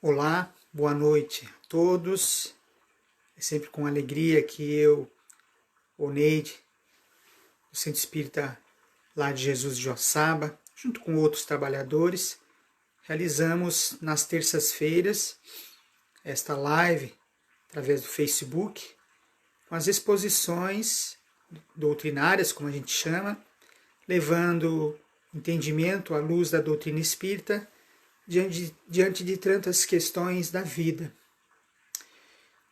Olá, boa noite a todos. É sempre com alegria que eu, Oneide, do Centro Espírita Lar de Jesus de Joaçaba, junto com outros trabalhadores, realizamos nas terças-feiras esta live através do Facebook, com as exposições doutrinárias, como a gente chama, levando entendimento à luz da doutrina espírita diante de tantas questões da vida.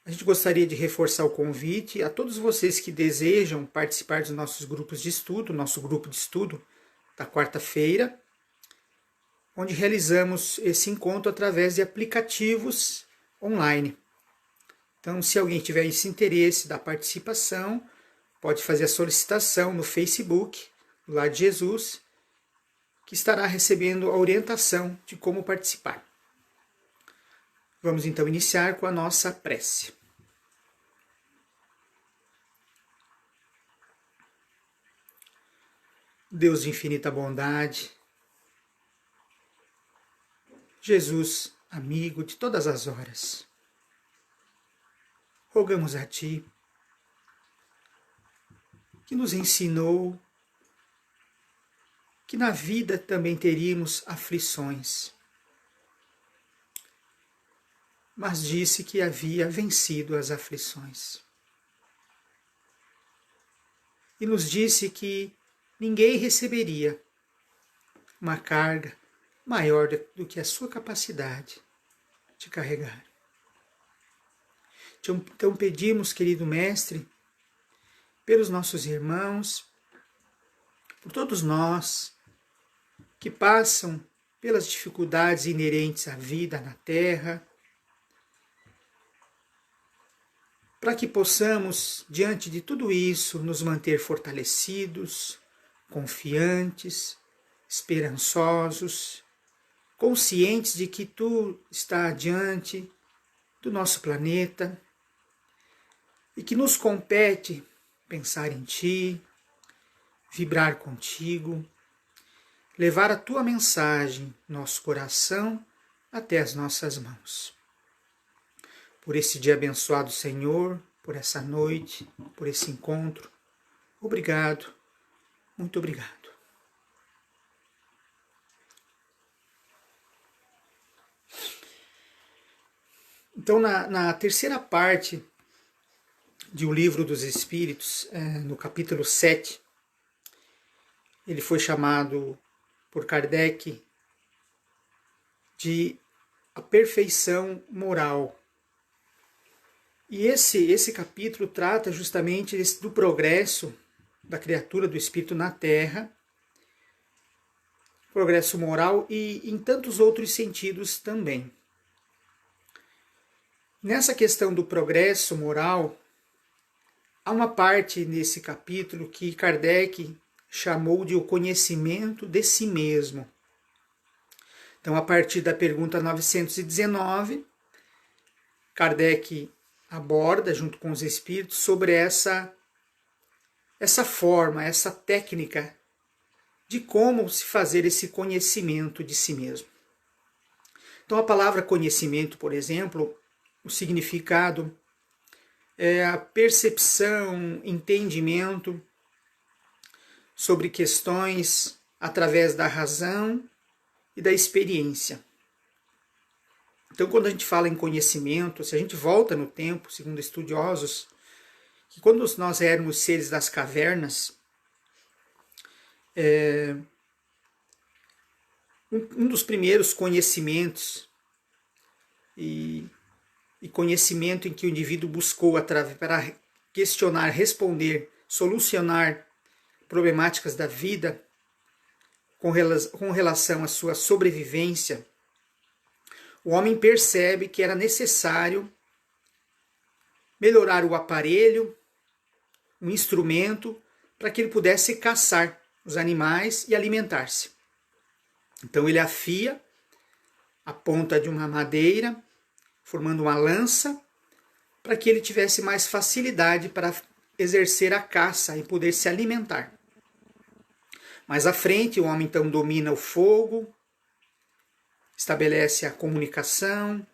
A gente gostaria de reforçar o convite a todos vocês que desejam participar dos nossos grupos de estudo, nosso grupo de estudo da quarta-feira, onde realizamos esse encontro através de aplicativos online. Então, se alguém tiver esse interesse da participação, pode fazer a solicitação no Facebook, do Lar de Jesus, que estará recebendo a orientação de como participar. Vamos então iniciar com a nossa prece. Deus de infinita bondade, Jesus, amigo de todas as horas, rogamos a Ti, que nos ensinou que na vida também teríamos aflições, mas disse que havia vencido as aflições. E nos disse que ninguém receberia uma carga maior do que a sua capacidade de carregar. Então pedimos, querido Mestre, pelos nossos irmãos, por todos nós que passam pelas dificuldades inerentes à vida na Terra, para que possamos, diante de tudo isso, nos manter fortalecidos, confiantes, esperançosos, conscientes de que Tu está diante do nosso planeta e que nos compete pensar em Ti, vibrar contigo, levar a Tua mensagem, nosso coração, até as nossas mãos. Por esse dia abençoado, Senhor, por essa noite, por esse encontro, obrigado, muito obrigado. Então, na terceira parte de O Livro dos Espíritos, no capítulo 7, ele foi chamado por Kardec de a perfeição moral. E esse capítulo trata justamente do progresso da criatura, do espírito na Terra, progresso moral e em tantos outros sentidos também. Nessa questão do progresso moral, há uma parte nesse capítulo que Kardec chamou de o conhecimento de si mesmo. Então, a partir da pergunta 919, Kardec aborda, junto com os espíritos, sobre essa forma, essa técnica de como se fazer esse conhecimento de si mesmo. Então, a palavra conhecimento, por exemplo, o significado é a percepção, entendimento sobre questões através da razão e da experiência. Então, quando a gente fala em conhecimento, se a gente volta no tempo, segundo estudiosos, que quando nós éramos seres das cavernas, um dos primeiros conhecimentos e conhecimento em que o indivíduo buscou para questionar, responder, solucionar problemáticas da vida com relação à sua sobrevivência, o homem percebe que era necessário melhorar o aparelho, um instrumento, para que ele pudesse caçar os animais e alimentar-se. Então ele afia a ponta de uma madeira, formando uma lança, para que ele tivesse mais facilidade para exercer a caça e poder se alimentar. Mais à frente, o homem então domina o fogo, estabelece a comunicação,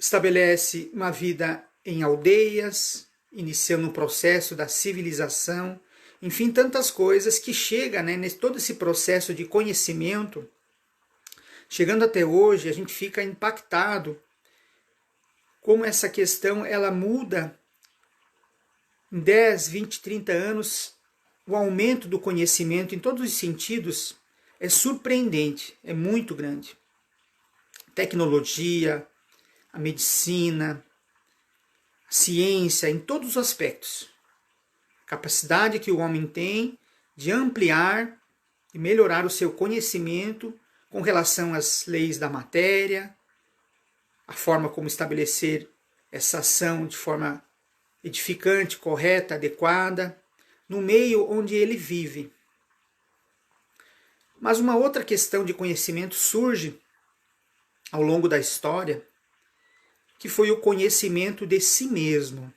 estabelece uma vida em aldeias, iniciando um processo da civilização, enfim, tantas coisas que chega, né, nesse todo esse processo de conhecimento, chegando até hoje, a gente fica impactado como essa questão ela muda em 10, 20, 30 anos, o aumento do conhecimento em todos os sentidos é surpreendente, é muito grande. Tecnologia, a medicina, a ciência, em todos os aspectos. A capacidade que o homem tem de ampliar e melhorar o seu conhecimento com relação às leis da matéria, a forma como estabelecer essa ação de forma edificante, correta, adequada, no meio onde ele vive. Mas uma outra questão de conhecimento surge ao longo da história, que foi o conhecimento de si mesmo.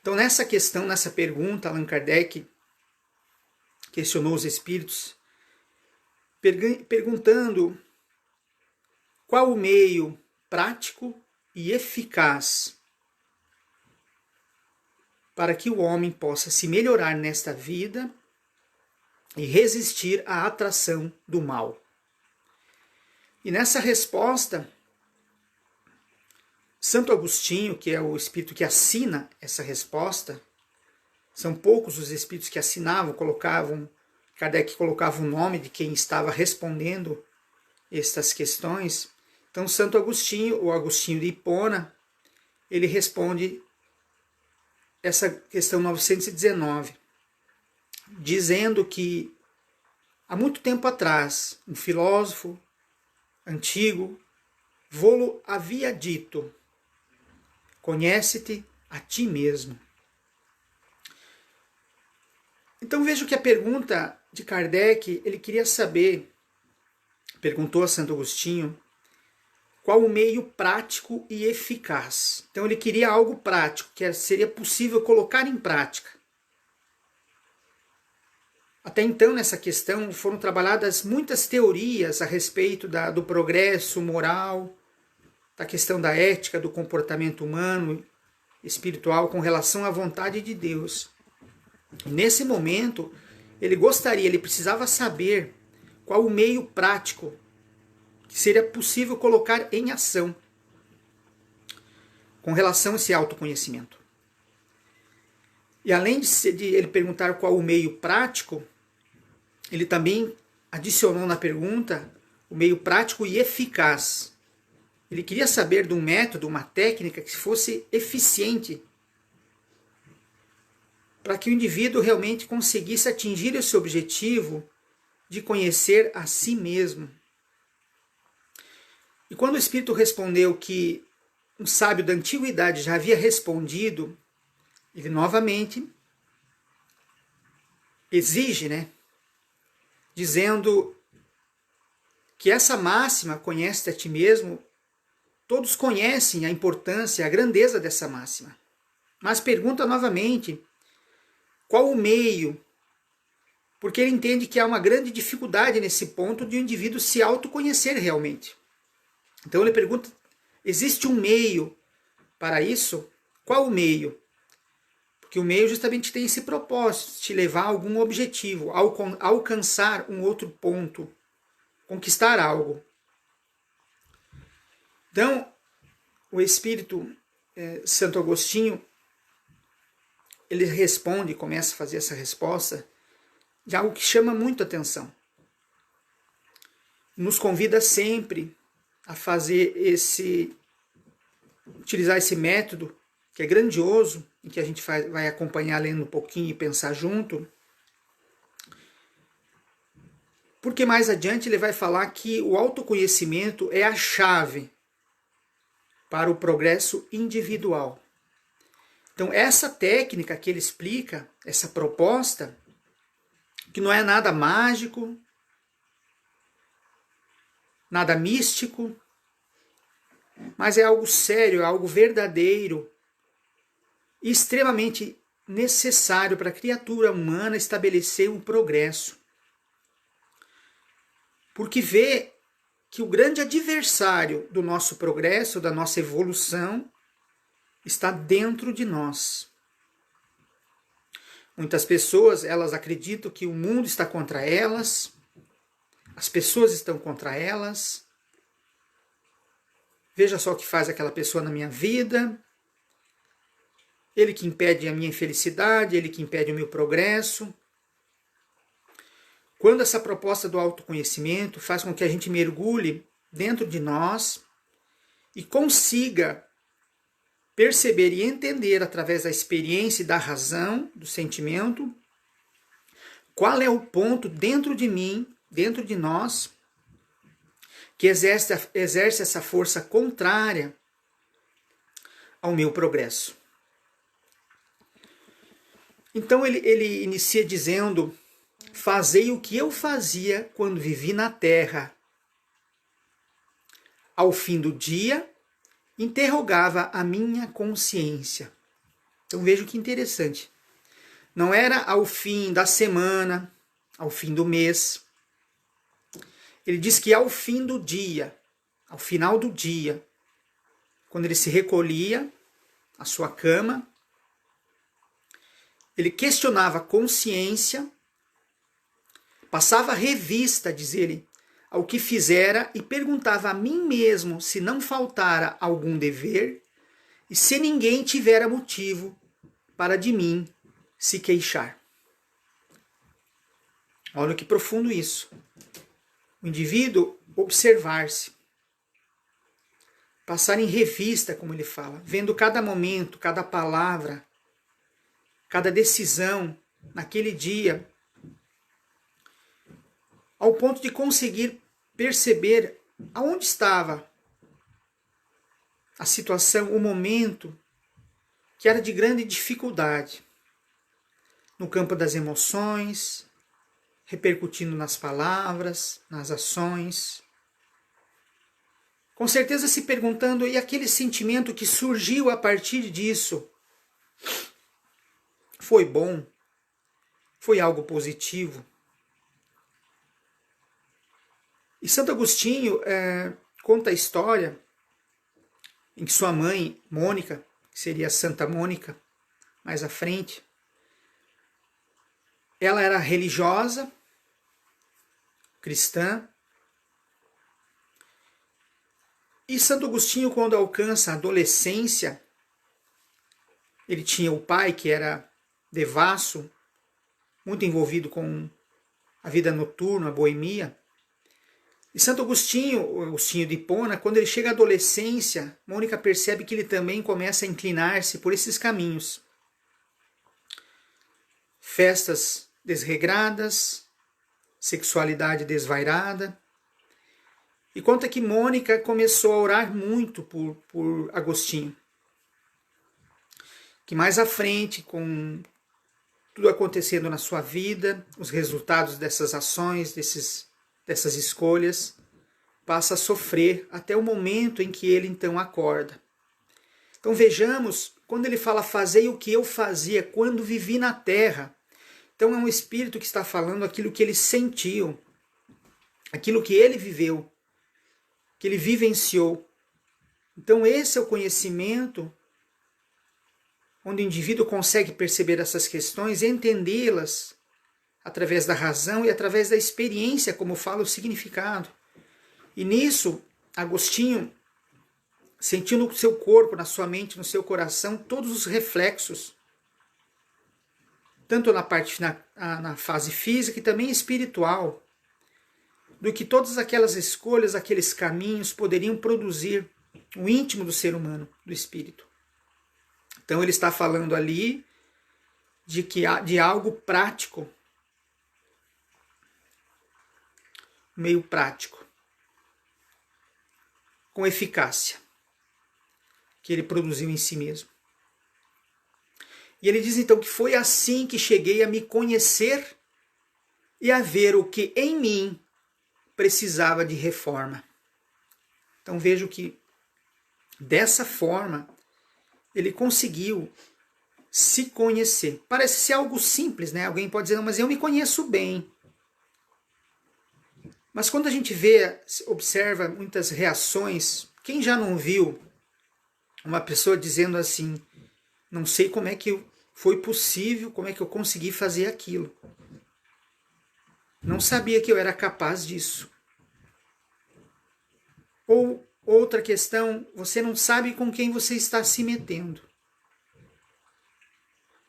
Então, nessa questão, nessa pergunta, Allan Kardec questionou os espíritos, perguntando qual o meio prático e eficaz para que o homem possa se melhorar nesta vida e resistir à atração do mal. E nessa resposta, Santo Agostinho, que é o espírito que assina essa resposta, são poucos os espíritos que assinavam, Kardec colocava o nome de quem estava respondendo estas questões. Então, Santo Agostinho, ou Agostinho de Hipona, ele responde essa questão 919, dizendo que há muito tempo atrás, um filósofo antigo vô-lo havia dito: conhece-te a ti mesmo. Então vejo que a pergunta de Kardec, ele queria saber, perguntou a Santo Agostinho, qual o meio prático e eficaz. Então ele queria algo prático, que seria possível colocar em prática. Até então, nessa questão, foram trabalhadas muitas teorias a respeito do progresso moral, da questão da ética, do comportamento humano, espiritual, com relação à vontade de Deus. E nesse momento, ele precisava saber qual o meio prático que seria possível colocar em ação com relação a esse autoconhecimento. E além de ele perguntar qual o meio prático, ele também adicionou na pergunta o meio prático e eficaz. Ele queria saber de um método, uma técnica que fosse eficiente para que o indivíduo realmente conseguisse atingir esse objetivo de conhecer a si mesmo. E quando o Espírito respondeu que um sábio da antiguidade já havia respondido, ele novamente exige, dizendo que essa máxima, conhece a ti mesmo, todos conhecem a importância, a grandeza dessa máxima. Mas pergunta novamente, qual o meio? Porque ele entende que há uma grande dificuldade nesse ponto de o indivíduo se autoconhecer realmente. Então ele pergunta, existe um meio para isso? Qual o meio? Porque o meio justamente tem esse propósito, te levar a algum objetivo, alcançar um outro ponto, conquistar algo. Então, o Espírito Santo Agostinho, ele responde, começa a fazer essa resposta, de algo que chama muito a atenção. Nos convida sempre a fazer utilizar esse método, que é grandioso, em que a gente vai acompanhar lendo um pouquinho e pensar junto, porque mais adiante ele vai falar que o autoconhecimento é a chave para o progresso individual. Então essa técnica que ele explica, essa proposta, que não é nada mágico, nada místico, mas é algo sério, é algo verdadeiro, e extremamente necessário para a criatura humana estabelecer um progresso. Porque vê que o grande adversário do nosso progresso, da nossa evolução, está dentro de nós. Muitas pessoas, elas acreditam que o mundo está contra elas, as pessoas estão contra elas. Veja só o que faz aquela pessoa na minha vida, ele que impede a minha infelicidade, ele que impede o meu progresso. Quando essa proposta do autoconhecimento faz com que a gente mergulhe dentro de nós e consiga perceber e entender através da experiência e da razão, do sentimento, qual é o ponto dentro de mim, dentro de nós, que exerce essa força contrária ao meu progresso. Então ele inicia dizendo: fazei o que eu fazia quando vivi na terra. Ao fim do dia, interrogava a minha consciência. Então veja que interessante. Não era ao fim da semana, ao fim do mês. Ele diz que ao fim do dia, ao final do dia, quando ele se recolhia à sua cama, ele questionava a consciência, passava revista, diz ele, ao que fizera e perguntava a mim mesmo se não faltara algum dever e se ninguém tivera motivo para de mim se queixar. Olha que profundo isso. O indivíduo observar-se, passar em revista, como ele fala, vendo cada momento, cada palavra, cada decisão naquele dia, ao ponto de conseguir perceber aonde estava a situação, o momento que era de grande dificuldade, no campo das emoções, repercutindo nas palavras, nas ações. Com certeza se perguntando, e aquele sentimento que surgiu a partir disso, foi bom? Foi algo positivo? E Santo Agostinho conta a história em que sua mãe, Mônica, que seria Santa Mônica, mais à frente, ela era religiosa, cristã, e Santo Agostinho, quando alcança a adolescência, ele tinha o pai que era devasso, muito envolvido com a vida noturna, a boemia. E Santo Agostinho, Agostinho de Hipona, quando ele chega à adolescência, Mônica percebe que ele também começa a inclinar-se por esses caminhos. Festas desregradas, sexualidade desvairada. E conta que Mônica começou a orar muito por Agostinho. Que mais à frente, com tudo acontecendo na sua vida, os resultados dessas ações, dessas escolhas, passa a sofrer até o momento em que ele então acorda. Então vejamos, quando ele fala fazei o que eu fazia quando vivi na terra, então é um espírito que está falando aquilo que ele sentiu, aquilo que ele viveu, que ele vivenciou. Então esse é o conhecimento onde o indivíduo consegue perceber essas questões e entendê-las através da razão e através da experiência, como fala o significado. E nisso, Agostinho sentiu no seu corpo, na sua mente, no seu coração, todos os reflexos, tanto na fase física e também espiritual, do que todas aquelas escolhas, aqueles caminhos poderiam produzir o íntimo do ser humano, do espírito. Então ele está falando ali de algo prático, meio prático, com eficácia, que ele produziu em si mesmo. E ele diz então que foi assim que cheguei a me conhecer e a ver o que em mim precisava de reforma. Então vejo que dessa forma ele conseguiu se conhecer. Parece ser algo simples, né? Alguém pode dizer, não, mas eu me conheço bem. Mas quando a gente observa muitas reações, quem já não viu uma pessoa dizendo assim, não sei como é que foi possível, como é que eu consegui fazer aquilo. Não sabia que eu era capaz disso. Ou outra questão, você não sabe com quem você está se metendo.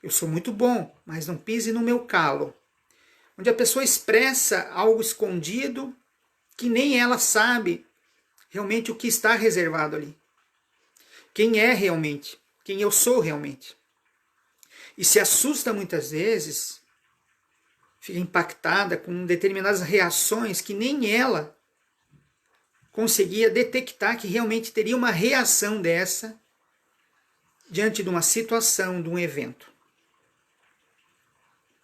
Eu sou muito bom, mas não pise no meu calo. Onde a pessoa expressa algo escondido que nem ela sabe realmente o que está reservado ali. Quem é realmente, quem eu sou realmente. E se assusta muitas vezes, fica impactada com determinadas reações que nem ela conseguia detectar que realmente teria uma reação dessa diante de uma situação, de um evento.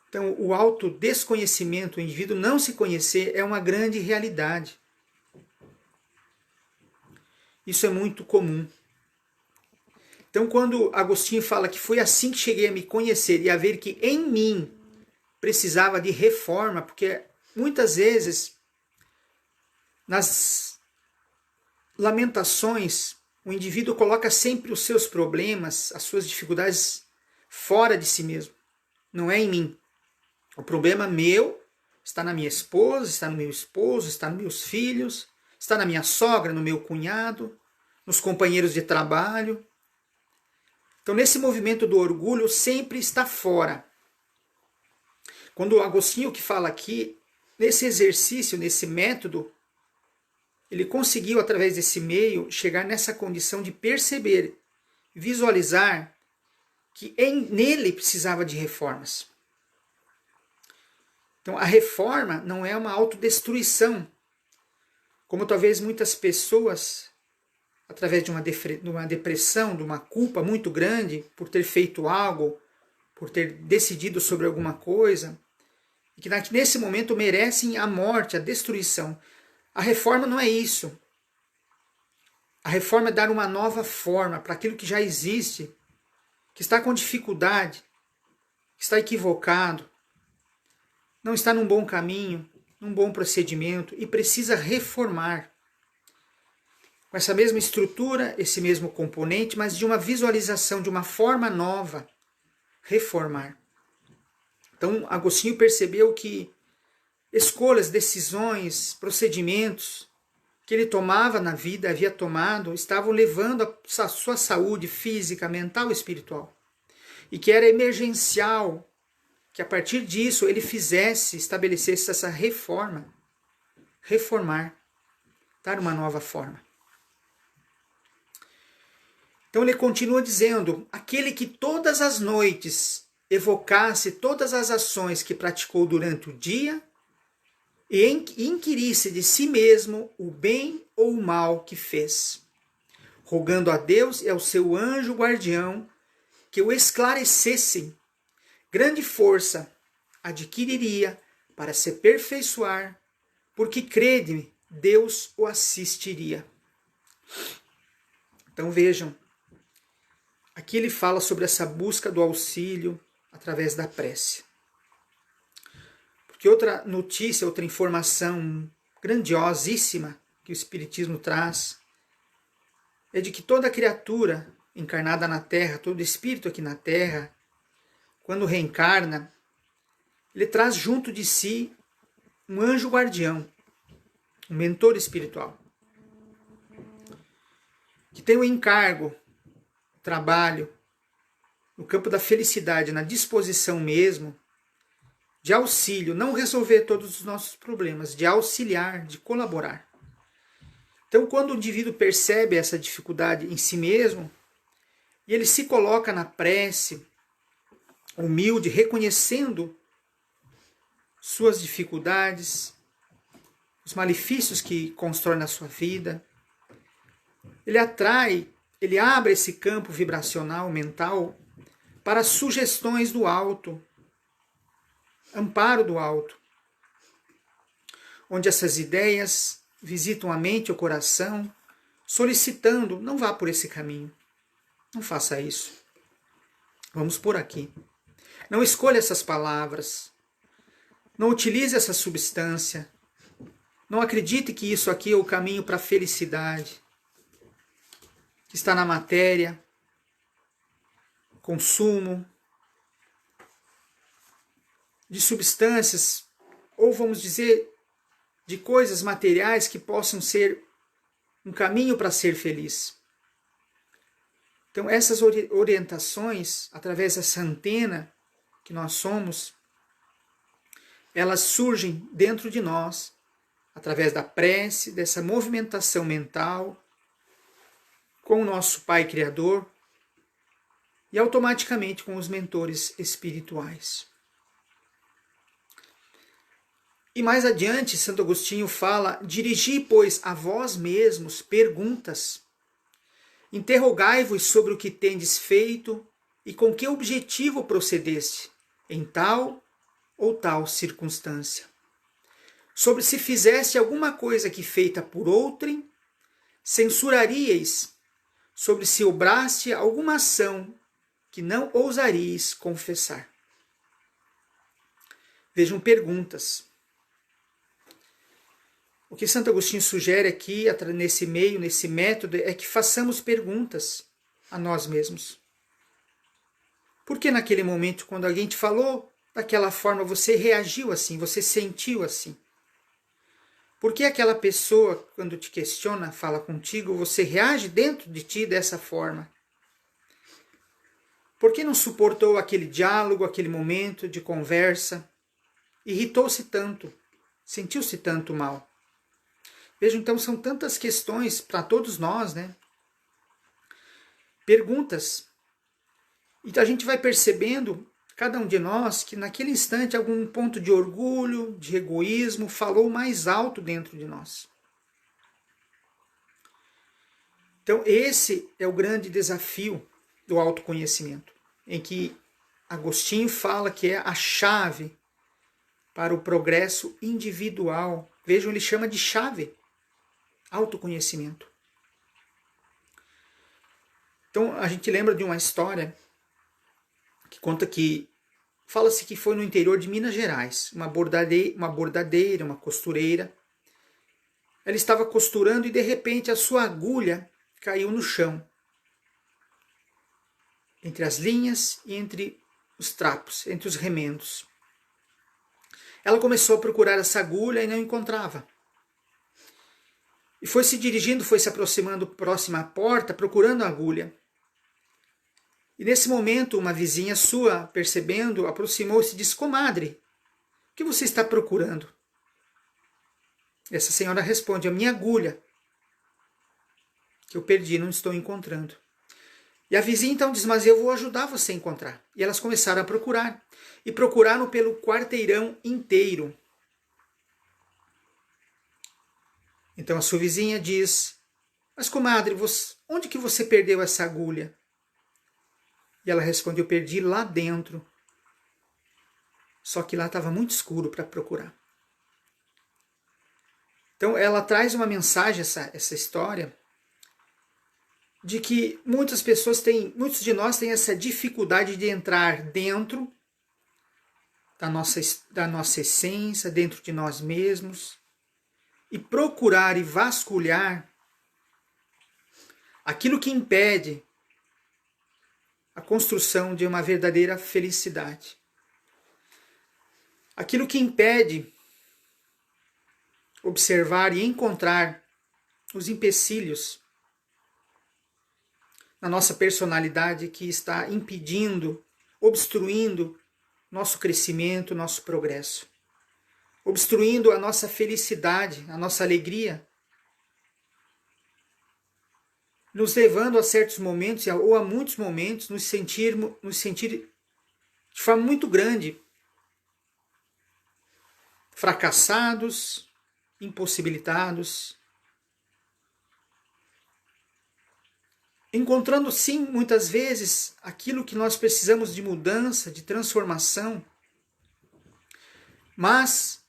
Então, o autodesconhecimento, o indivíduo não se conhecer, é uma grande realidade. Isso é muito comum. Então, quando Agostinho fala que foi assim que cheguei a me conhecer e a ver que em mim precisava de reforma, porque muitas vezes nas lamentações o indivíduo coloca sempre os seus problemas, as suas dificuldades fora de si mesmo, não é em mim. O problema meu está na minha esposa, está no meu esposo, está nos meus filhos, está na minha sogra, no meu cunhado, nos companheiros de trabalho. Então, nesse movimento do orgulho, sempre está fora. Quando o Agostinho que fala aqui, nesse exercício, nesse método, ele conseguiu, através desse meio, chegar nessa condição de perceber, visualizar que nele precisava de reformas. Então, a reforma não é uma autodestruição, como talvez muitas pessoas, através de uma depressão, de uma culpa muito grande por ter feito algo, por ter decidido sobre alguma coisa, e que nesse momento merecem a morte, a destruição. A reforma não é isso. A reforma é dar uma nova forma para aquilo que já existe, que está com dificuldade, que está equivocado, não está num bom caminho, num bom procedimento e precisa reformar. Com essa mesma estrutura, esse mesmo componente, mas de uma visualização, de uma forma nova, reformar. Então, Agostinho percebeu que escolhas, decisões, procedimentos que ele tomava na vida, havia tomado, estavam levando a sua saúde física, mental e espiritual. E que era emergencial que a partir disso ele estabelecesse essa reforma, reformar, dar uma nova forma. Então ele continua dizendo, aquele que todas as noites evocasse todas as ações que praticou durante o dia e inquirisse de si mesmo o bem ou o mal que fez, rogando a Deus e ao seu anjo guardião que o esclarecessem, grande força adquiriria para se aperfeiçoar, porque crede-me, Deus o assistiria. Então vejam, aqui ele fala sobre essa busca do auxílio através da prece. Porque outra notícia, outra informação grandiosíssima que o Espiritismo traz é de que toda criatura encarnada na Terra, todo espírito aqui na Terra, quando reencarna, ele traz junto de si um anjo guardião, um mentor espiritual, que tem o encargo, o trabalho, no campo da felicidade, na disposição mesmo, de auxílio, não resolver todos os nossos problemas, de auxiliar, de colaborar. Então, quando o indivíduo percebe essa dificuldade em si mesmo, e ele se coloca na prece, humilde, reconhecendo suas dificuldades, os malefícios que constrói na sua vida, ele abre esse campo vibracional, mental, para sugestões do alto, amparo do alto, onde essas ideias visitam a mente e o coração, solicitando, não vá por esse caminho, não faça isso, vamos por aqui. Não escolha essas palavras, não utilize essa substância, Não acredite que isso aqui é o caminho para a felicidade, que está na matéria, consumo de substâncias, ou vamos dizer, de coisas materiais que possam ser um caminho para ser feliz. Então, essas orientações, através dessa antena que nós somos, elas surgem dentro de nós, através da prece, dessa movimentação mental, com o nosso Pai Criador e automaticamente com os mentores espirituais. E mais adiante, Santo Agostinho fala: dirigi, pois, a vós mesmos perguntas. Interrogai-vos sobre o que tendes feito e com que objetivo procedeste em tal ou tal circunstância. Sobre se fizeste alguma coisa que feita por outrem, censuraríeis, sobre se obraste alguma ação que não ousaríeis confessar. Vejam, perguntas. O que Santo Agostinho sugere aqui, nesse meio, nesse método, é que façamos perguntas a nós mesmos. Por que naquele momento, quando alguém te falou daquela forma, você reagiu assim, você sentiu assim? Por que aquela pessoa, quando te questiona, fala contigo, você reage dentro de ti dessa forma? Por que não suportou aquele diálogo, aquele momento de conversa? Irritou-se tanto, sentiu-se tanto mal. Vejam, então, são tantas questões para todos nós, né? Perguntas. E a gente vai percebendo, cada um de nós, que naquele instante algum ponto de orgulho, de egoísmo, falou mais alto dentro de nós. Então, esse é o grande desafio do autoconhecimento, em que Agostinho fala que é a chave para o progresso individual. Vejam, ele chama de chave. Autoconhecimento. Então, a gente lembra de uma história que conta que fala-se que foi no interior de Minas Gerais, uma bordadeira, uma costureira. Ela estava costurando e de repente a sua agulha caiu no chão, entre as linhas e entre os trapos, entre os remendos. Ela começou a procurar essa agulha e não encontrava. E foi se dirigindo, foi se aproximando próxima à porta, procurando a agulha. E nesse momento, uma vizinha sua, percebendo, aproximou-se e disse: comadre, o que você está procurando? Essa senhora responde: a minha agulha, que eu perdi, não estou encontrando. E a vizinha então diz: mas eu vou ajudar você a encontrar. E elas começaram a procurar. E procuraram pelo quarteirão inteiro. Então a sua vizinha diz: mas comadre, onde que você perdeu essa agulha? E ela responde: eu perdi lá dentro. Só que lá estava muito escuro para procurar. Então ela traz uma mensagem, essa história, de que muitos de nós têm essa dificuldade de entrar dentro da nossa essência, dentro de nós mesmos, e procurar e vasculhar aquilo que impede a construção de uma verdadeira felicidade. Aquilo que impede observar e encontrar os empecilhos na nossa personalidade que está impedindo, obstruindo nosso crescimento, nosso progresso, obstruindo a nossa felicidade, a nossa alegria, nos levando a certos momentos ou a muitos momentos nos sentir de forma muito grande fracassados, impossibilitados, encontrando sim muitas vezes aquilo que nós precisamos de mudança, de transformação, mas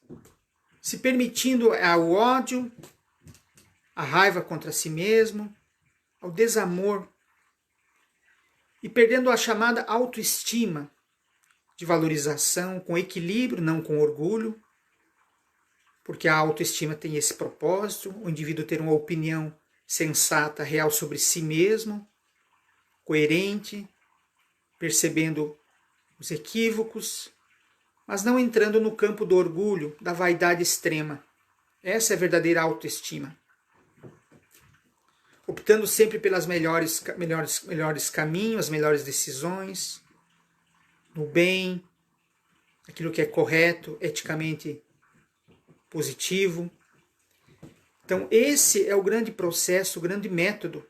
se permitindo ao ódio, à raiva contra si mesmo, ao desamor e perdendo a chamada autoestima de valorização, com equilíbrio, não com orgulho. porque a autoestima tem esse propósito, o indivíduo ter uma opinião sensata, real sobre si mesmo, coerente, percebendo os equívocos, mas não entrando no campo do orgulho, da vaidade extrema. Essa é a verdadeira autoestima. Optando sempre pelas melhores caminhos, as melhores decisões, no bem, aquilo que é correto, eticamente positivo. Então, esse é o grande processo, o grande método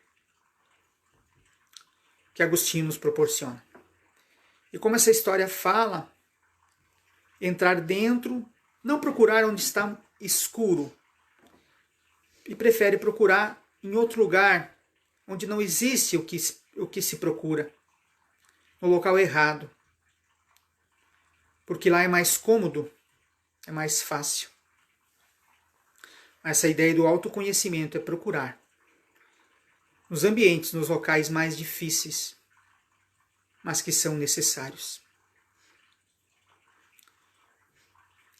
que Agostinho nos proporciona. E como essa história fala, entrar dentro, não procurar onde está escuro, e prefere procurar em outro lugar, onde não existe o que se procura, no local errado. Porque lá é mais cômodo, é mais fácil. Essa ideia do autoconhecimento é procurar nos ambientes, nos locais mais difíceis, mas que são necessários.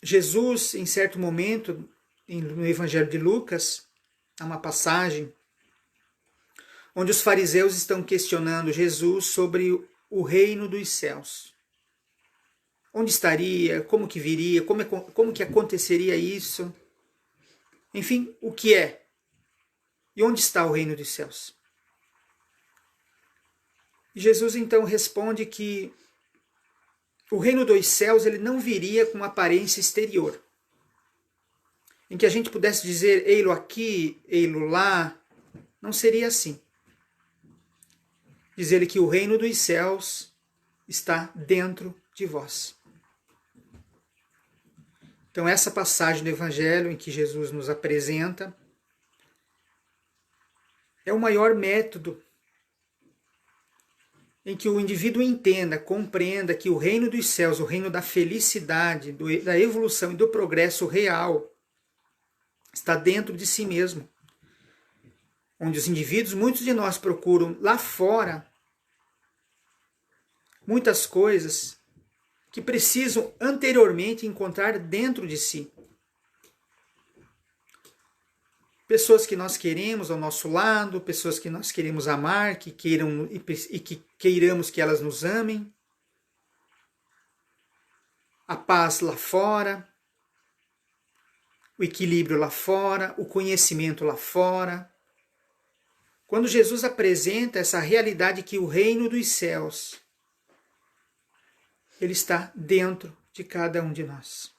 Jesus, em certo momento, no Evangelho de Lucas, há uma passagem onde os fariseus estão questionando Jesus sobre o reino dos céus. Onde estaria? Como que viria? Como que aconteceria isso? Enfim, o que é? E onde está o reino dos céus? E Jesus então responde que o reino dos céus ele não viria com uma aparência exterior, em que a gente pudesse dizer ei-lo aqui, ei-lo lá. Não seria assim. Diz ele que o reino dos céus está dentro de vós. Então essa passagem do Evangelho em que Jesus nos apresenta é o maior método em que o indivíduo entenda, compreenda que o reino dos céus, o reino da felicidade, da evolução e do progresso real, está dentro de si mesmo. Onde os indivíduos, muitos de nós procuram lá fora muitas coisas que precisam anteriormente encontrar dentro de si. Pessoas que nós queremos ao nosso lado, pessoas que nós queremos amar, que queiramos que elas nos amem. A paz lá fora, o equilíbrio lá fora, o conhecimento lá fora. Quando Jesus apresenta essa realidade que o reino dos céus, ele está dentro de cada um de nós.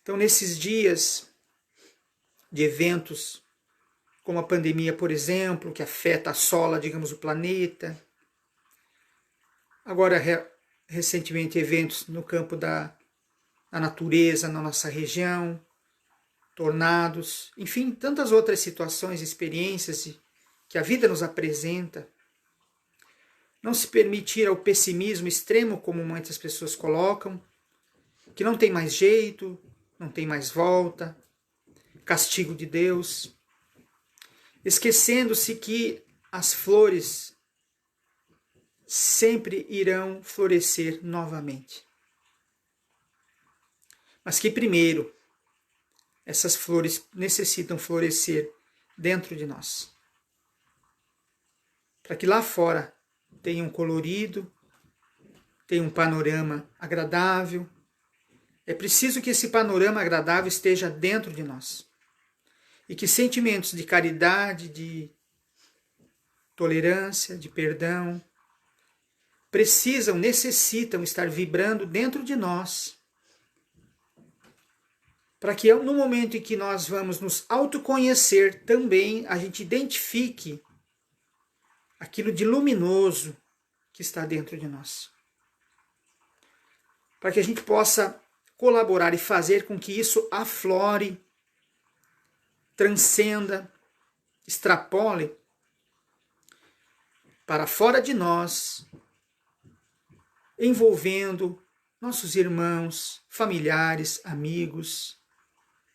Então, nesses dias de eventos, como a pandemia, por exemplo, que afeta, assola, digamos, o planeta. Agora, recentemente, eventos no campo da natureza, na nossa região, tornados, enfim, tantas outras situações, experiências que a vida nos apresenta. Não se permitir ao pessimismo extremo, como muitas pessoas colocam, que não tem mais jeito, não tem mais volta, castigo de Deus, esquecendo-se que as flores sempre irão florescer novamente. Mas que primeiro essas flores necessitam florescer dentro de nós. Para que lá fora tenha um colorido, tenha um panorama agradável. É preciso que esse panorama agradável esteja dentro de nós. E que sentimentos de caridade, de tolerância, de perdão, necessitam estar vibrando dentro de nós. Para que no momento em que nós vamos nos autoconhecer, também a gente identifique aquilo de luminoso que está dentro de nós. Para que a gente possa colaborar e fazer com que isso aflore, transcenda, extrapole para fora de nós, envolvendo nossos irmãos, familiares, amigos,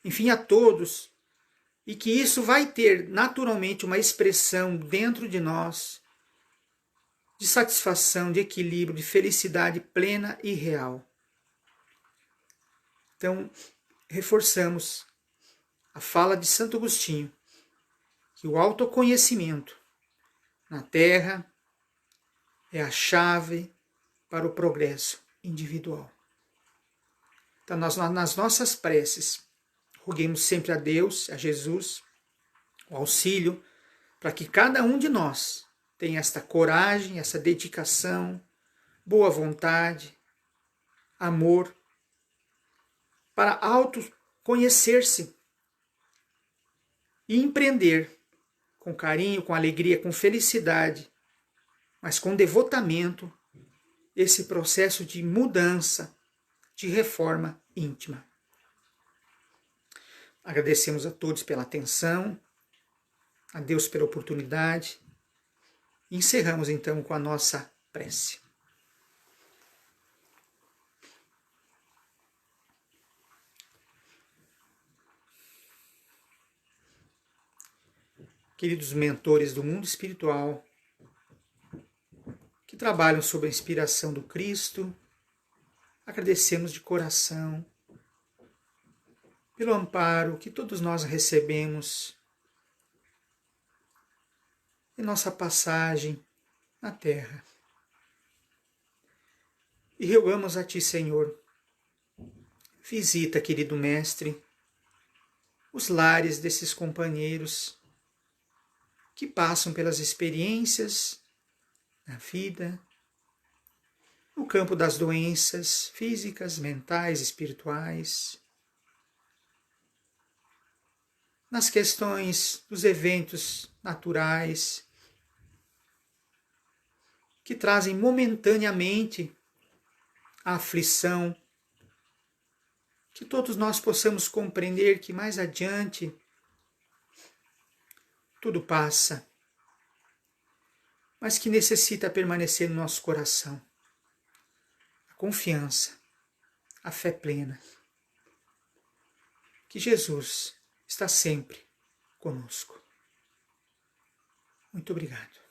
enfim, a todos, e que isso vai ter naturalmente uma expressão dentro de nós de satisfação, de equilíbrio, de felicidade plena e real. Então, reforçamos a fala de Santo Agostinho, que o autoconhecimento na Terra é a chave para o progresso individual. Então, nas nossas preces, roguemos sempre a Deus, a Jesus, o auxílio, para que cada um de nós tenha esta coragem, essa dedicação, boa vontade, amor, para autoconhecer-se e empreender com carinho, com alegria, com felicidade, mas com devotamento, esse processo de mudança, de reforma íntima. Agradecemos a todos pela atenção, a Deus pela oportunidade. E encerramos então com a nossa prece. Queridos mentores do mundo espiritual, que trabalham sob a inspiração do Cristo, agradecemos de coração pelo amparo que todos nós recebemos em nossa passagem na Terra. E rogamos a Ti, Senhor, visita, querido Mestre, os lares desses companheiros que passam pelas experiências na vida, no campo das doenças físicas, mentais, espirituais, nas questões dos eventos naturais, que trazem momentaneamente a aflição, que todos nós possamos compreender que mais adiante tudo passa, mas que necessita permanecer no nosso coração a confiança, a fé plena, que Jesus está sempre conosco. Muito obrigado.